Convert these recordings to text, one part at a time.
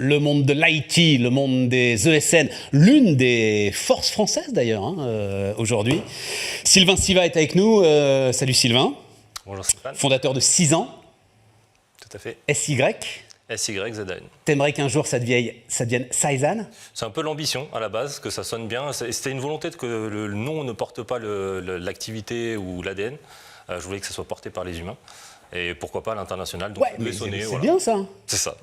le monde de l'IT, le monde des ESN, l'une des forces françaises d'ailleurs aujourd'hui. Sylvain Siva est avec nous. Salut Sylvain. Bonjour Stéphane. Fondateur de 6 ans. Tout à fait. SY. SYZN. T'aimerais qu'un jour ça devienne Saizan? C'est un peu l'ambition à la base, que ça sonne bien. C'était une volonté que le nom ne porte pas l'activité ou l'ADN. Je voulais que ça soit porté par les humains. Et pourquoi pas à l'international. Ouais, mais c'est bien ça. C'est ça.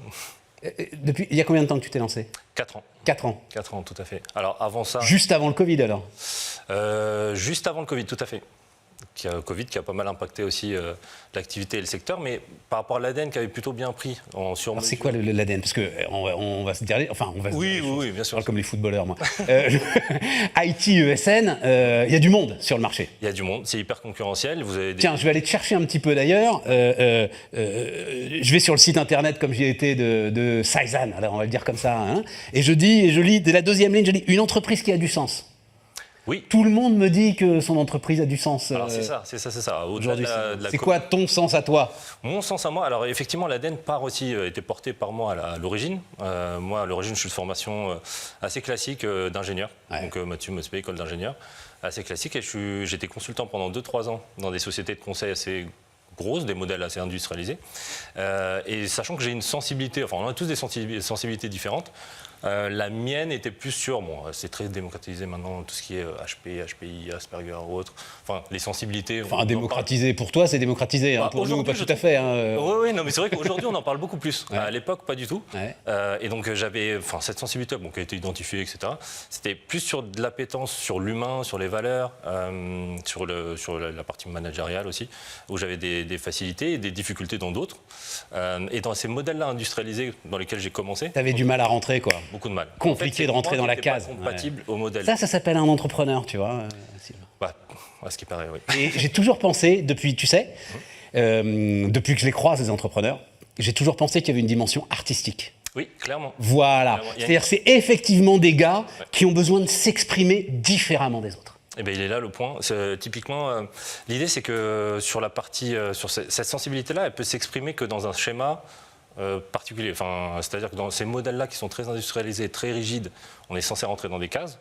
Depuis, il y a combien de temps que tu t'es lancé? 4 ans. 4 ans. 4 ans, tout à fait. Alors avant ça... Juste avant le Covid alors? Juste avant le Covid, tout à fait. Covid qui a pas mal impacté aussi l'activité et le secteur, mais par rapport à l'ADN qui avait plutôt bien pris en sur-mesure. C'est quoi l'ADN? Parce qu'on va se dire, enfin, on va se dire oui, bien sûr. Je parle comme les footballeurs, moi. IT, ESN, il y a du monde sur le marché. Il y a du monde, c'est hyper concurrentiel. Vous avez Tiens, je vais aller te chercher un petit peu d'ailleurs. Je vais sur le site internet, comme j'y ai été, de Saizan, alors on va le dire comme ça, hein, et je lis, dès la deuxième ligne, je dis une entreprise qui a du sens. Oui. Tout le monde me dit que son entreprise a du sens. Alors c'est ça. Aujourd'hui, c'est quoi ton sens à toi? Mon sens à moi, alors effectivement l'ADN était porté par moi à l'origine. Moi à l'origine je suis de formation assez classique d'ingénieur. Ouais. Donc Mathieu Mospey, école d'ingénieur, assez classique. Et j'étais consultant pendant 2-3 ans dans des sociétés de conseil assez grosses, des modèles assez industrialisés. Et sachant que j'ai une sensibilité, enfin on a tous des sensibilités différentes. La mienne était plus sur, bon, c'est très démocratisé maintenant, tout ce qui est HP, HPI, Asperger ou autre, enfin les sensibilités. Enfin, démocratisé pour toi, c'est démocratisé, hein, pour nous, pas tout à fait. Hein. Oui, non, mais c'est vrai qu'aujourd'hui on en parle beaucoup plus. Ouais. À l'époque, pas du tout. Ouais. Et donc j'avais, cette sensibilité qui a été identifiée, etc. C'était plus sur de l'appétence sur l'humain, sur les valeurs, sur la partie managériale aussi, où j'avais des facilités et des difficultés dans d'autres. Et dans ces modèles-là industrialisés dans lesquels j'ai commencé. T'avais du mal à rentrer, quoi. Beaucoup de mal. Compliqué de rentrer dans la case. Pas compatible au modèle. Ça s'appelle un entrepreneur, tu vois. À ce qui paraît, oui. Et j'ai toujours pensé, depuis, tu sais, depuis que je les croise, ces entrepreneurs, j'ai toujours pensé qu'il y avait une dimension artistique. Oui, clairement. Voilà. C'est-à-dire c'est effectivement des gars qui ont besoin de s'exprimer différemment des autres. Eh bien, il est là le point. Typiquement, l'idée, c'est que sur la partie, sur cette sensibilité-là, elle peut s'exprimer que dans un schéma particulier. Enfin, c'est-à-dire que dans ces modèles-là qui sont très industrialisés, très rigides, on est censé rentrer dans des cases.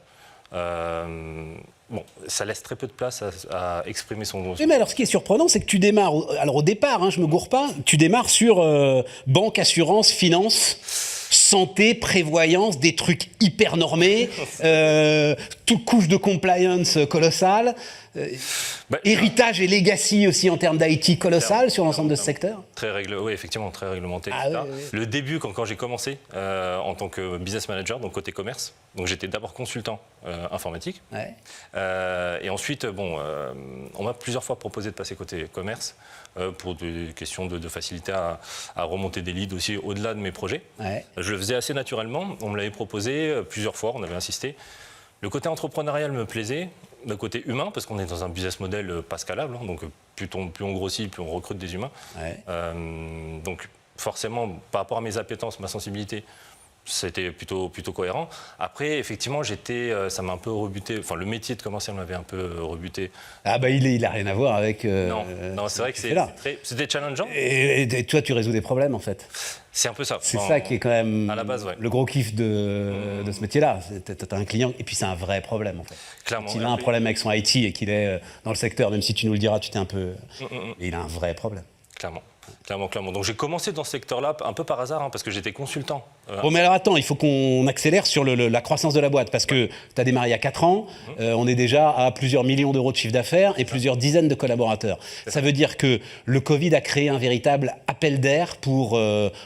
Bon, ça laisse très peu de place à exprimer son... Mais alors, ce qui est surprenant, c'est que tu démarres... Alors, au départ, je ne me gourre pas, tu démarres sur banque, assurance, finance, santé, prévoyance, des trucs hyper normés, toute couche de compliance colossale, héritage et legacy aussi en termes d'IT colossal sur l'ensemble de ce secteur. Oui, effectivement, très réglementé. Oui. Le début, quand j'ai commencé en tant que business manager, donc côté commerce, donc j'étais d'abord consultant informatique. Ouais. Et ensuite, on m'a plusieurs fois proposé de passer côté commerce pour des questions de facilité à remonter des leads aussi au-delà de mes projets. Ouais. Je le faisais assez naturellement. On me l'avait proposé plusieurs fois, on avait insisté. Le côté entrepreneurial me plaisait, le côté humain, parce qu'on est dans un business model pas scalable. Donc plus on grossit, plus on recrute des humains. Ouais. Donc forcément, par rapport à mes appétences, ma sensibilité, c'était plutôt cohérent. Après, effectivement, ça m'a un peu rebuté. Enfin, le métier de commercial m'avait un peu rebuté. Ah bah, il a rien à voir avec... non, c'est vrai que c'était challengeant. Et toi, tu résous des problèmes, en fait. C'est un peu ça. C'est ça qui est quand même à la base, ouais. Le gros kiff de ce métier-là. T'as un client, et puis c'est un vrai problème, en fait. Clairement. S'il a un problème avec son IT et qu'il est dans le secteur, même si tu nous le diras, tu t'es un peu... Et il a un vrai problème. Clairement. Donc j'ai commencé dans ce secteur-là un peu par hasard, parce que j'étais consultant. Bon, mais alors attends, il faut qu'on accélère sur la croissance de la boîte, parce que tu as démarré il y a 4 ans, on est déjà à plusieurs millions d'euros de chiffre d'affaires et plusieurs dizaines de collaborateurs. Ça veut dire que le Covid a créé un véritable appel d'air pour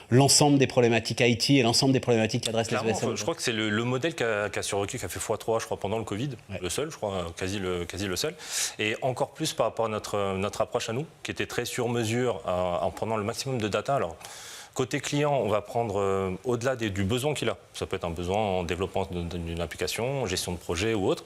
l'ensemble des problématiques IT et l'ensemble des problématiques qu'adressent les ESN. Je crois que c'est le modèle qui a survécu, qui a fait x3, je crois, pendant le Covid, le seul, je crois, quasi le seul. Et encore plus par rapport à notre approche à nous, qui était très sur mesure, en prenant le maximum de data. Alors, côté client, on va prendre au-delà du besoin qu'il a. Ça peut être un besoin en développement d'une application, gestion de projet ou autre.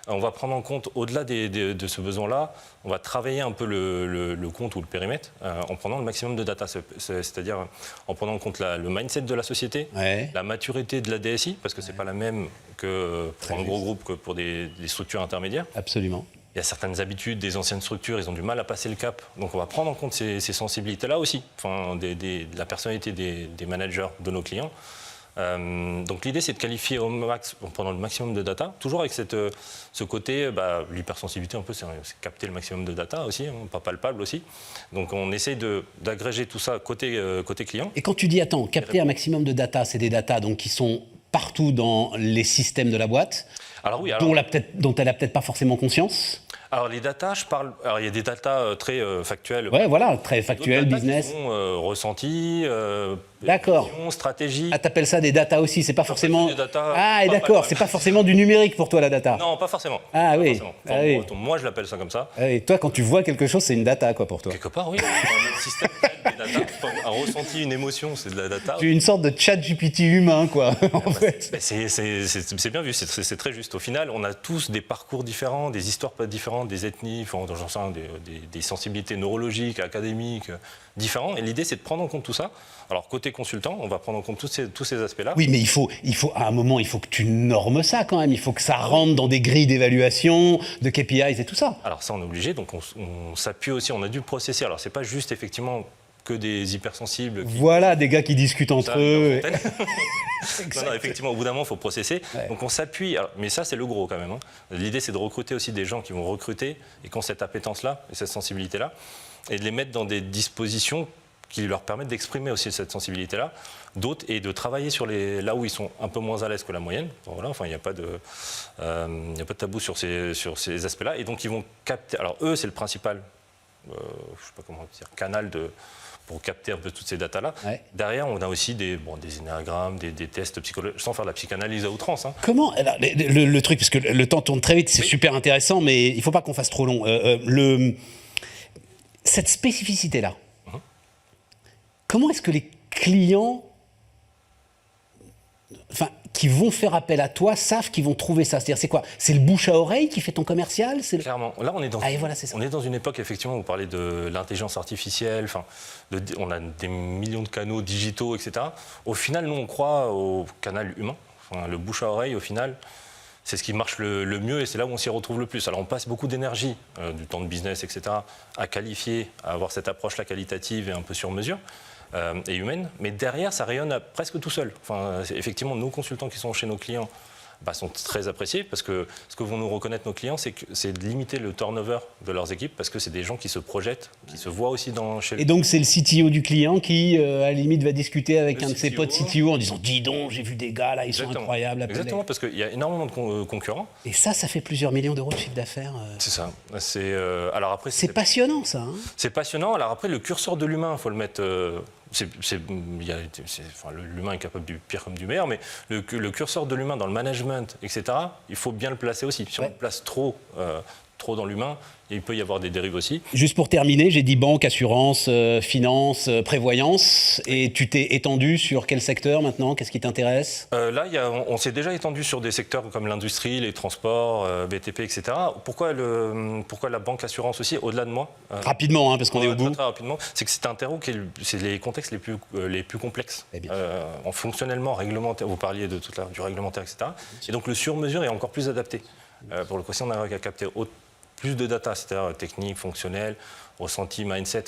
On va prendre en compte, au-delà de ce besoin-là, on va travailler un peu le compte ou le périmètre en prenant le maximum de data. C'est-à-dire en prenant en compte le mindset de la société, la maturité de la DSI, parce que ce n'est pas la même que pour un gros groupe que pour des structures intermédiaires. Absolument. Il y a certaines habitudes des anciennes structures, ils ont du mal à passer le cap. Donc on va prendre en compte ces sensibilités-là aussi, de la personnalité des managers de nos clients. Donc l'idée, c'est de qualifier au max, pendant le maximum de data, toujours avec ce côté, l'hypersensibilité un peu, c'est capter le maximum de data aussi, hein, pas palpable aussi. Donc on essaie d'agréger tout ça côté client. Et quand tu dis, attends, capter un maximum de data, c'est des data donc, qui sont partout dans les systèmes de la boîte, dont elle n'a peut-être pas forcément conscience. Alors les datas, alors il y a des datas très factuelles. Ouais, voilà, très factuelles, business. Qui sont ressentis, d'accord. Stratégie. Ah, t'appelles ça des datas aussi, c'est pas forcément. Des data, ah, d'accord, c'est pas forcément du numérique pour toi la data. Non, pas forcément. Ah oui. Forcément. Ah, oui. Moi, je l'appelle ça comme ça. Ah, oui. Toi, quand tu vois quelque chose, c'est une data, quoi, pour toi. Quelque part, oui. Le système traite des data. Un ressenti, une émotion, c'est de la data. Tu es une sorte de chat GPT humain, quoi. En fait. C'est bien vu, c'est très juste. Au final, on a tous des parcours différents, des histoires pas différentes, des ethnies, des sensibilités neurologiques, académiques différents. Et l'idée, c'est de prendre en compte tout ça. Alors, côté consultant, on va prendre en compte tous ces aspects-là. Oui, mais il faut, à un moment, il faut que tu normes ça quand même. Il faut que ça rentre dans des grilles d'évaluation, de KPIs et tout ça. Alors ça, on est obligé. Donc, on s'appuie aussi, on a dû processer. Alors, c'est pas juste, effectivement, que des hypersensibles. Voilà, des gars qui discutent entre eux. Non, effectivement, au bout d'un moment, il faut processer. Ouais. Donc on s'appuie, mais ça c'est le gros quand même. Hein. L'idée c'est de recruter aussi des gens qui vont recruter et qui ont cette appétence-là et cette sensibilité-là, et de les mettre dans des dispositions qui leur permettent d'exprimer aussi cette sensibilité-là, d'autres, et de travailler sur là où ils sont un peu moins à l'aise que la moyenne. Voilà, enfin, il n'y a pas de tabou sur ces aspects-là. Et donc ils vont capter, alors eux c'est le principal, je ne sais pas comment dire, canal pour capter un peu toutes ces datas-là. Ouais. Derrière, on a aussi des énéagrammes, des tests psychologiques, sans faire de la psychanalyse à outrance. Hein. Comment alors, le truc, parce que le temps tourne très vite, c'est super intéressant, mais il ne faut pas qu'on fasse trop long. Cette spécificité-là, comment est-ce que les clients qui vont faire appel à toi savent qu'ils vont trouver ça? C'est-à-dire, c'est quoi? C'est le bouche à oreille qui fait ton commercial? Clairement. Là, on est dans une époque, effectivement, où vous parlez de l'intelligence artificielle, on a des millions de canaux digitaux, etc. Au final, nous, on croit au canal humain. Le bouche à oreille, au final, c'est ce qui marche le mieux et c'est là où on s'y retrouve le plus. Alors, on passe beaucoup d'énergie, du temps de business, etc., à qualifier, à avoir cette approche-là qualitative et un peu sur mesure. Et humaine, mais derrière, ça rayonne presque tout seul. Effectivement, nos consultants qui sont chez nos clients sont très appréciés parce que ce que vont nous reconnaître nos clients, c'est de limiter le turnover de leurs équipes parce que c'est des gens qui se projettent, qui se voient aussi chez Et donc, c'est le CTO du client qui, à la limite, va discuter avec un de ses potes CTO en disant « Dis donc, j'ai vu des gars, là, ils sont incroyables. » Exactement, parce qu'il y a énormément de concurrents. Et ça fait plusieurs millions d'euros de chiffre d'affaires. C'est ça. Alors après, c'est passionnant, ça. Hein. C'est passionnant. Alors après, le curseur de l'humain, il faut le mettre... l'humain est capable du pire comme du meilleur, mais le curseur de l'humain dans le management, etc., il faut bien le placer aussi. Si on le place trop dans l'humain, il peut y avoir des dérives aussi. Juste pour terminer, j'ai dit banque, assurance, finance, prévoyance, et tu t'es étendu sur quel secteur maintenant? Qu'est-ce qui t'intéresse? Là, on s'est déjà étendu sur des secteurs comme l'industrie, les transports, BTP, etc. Pourquoi la banque assurance aussi, au-delà de moi? Rapidement, parce qu'on est au bout. Très rapidement, c'est que c'est un terreau c'est les contextes les plus complexes. En fonctionnellement, réglementaire, vous parliez du réglementaire, etc. Et donc le sur-mesure est encore plus adapté. Pour le coup, si on a capté plus de data, c'est-à-dire technique, fonctionnelle, ressenti, mindset,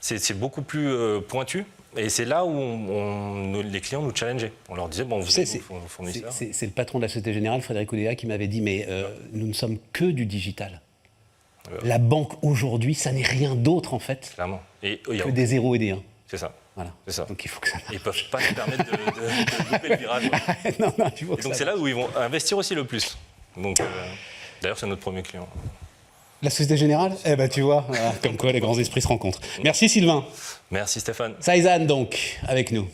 c'est beaucoup plus pointu. Et c'est là où les clients nous challengeaient. On leur disait, vous fournissez ça. C'est le patron de la Société Générale, Frédéric Oudéa, qui m'avait dit, mais nous ne sommes que du digital. La banque aujourd'hui, ça n'est rien d'autre en fait. Clairement. Que des 0 et des 1. C'est ça. Voilà. C'est ça. Donc il faut que ça marche. Ils ne peuvent pas se permettre de louper le virage. Non, il faut que donc c'est là où ils vont investir aussi le plus. Donc, d'ailleurs, c'est notre premier client. La Société Générale? Tu vois, comme quoi les grands esprits se rencontrent. Merci Sylvain. Merci Stéphane. Saizan donc, avec nous.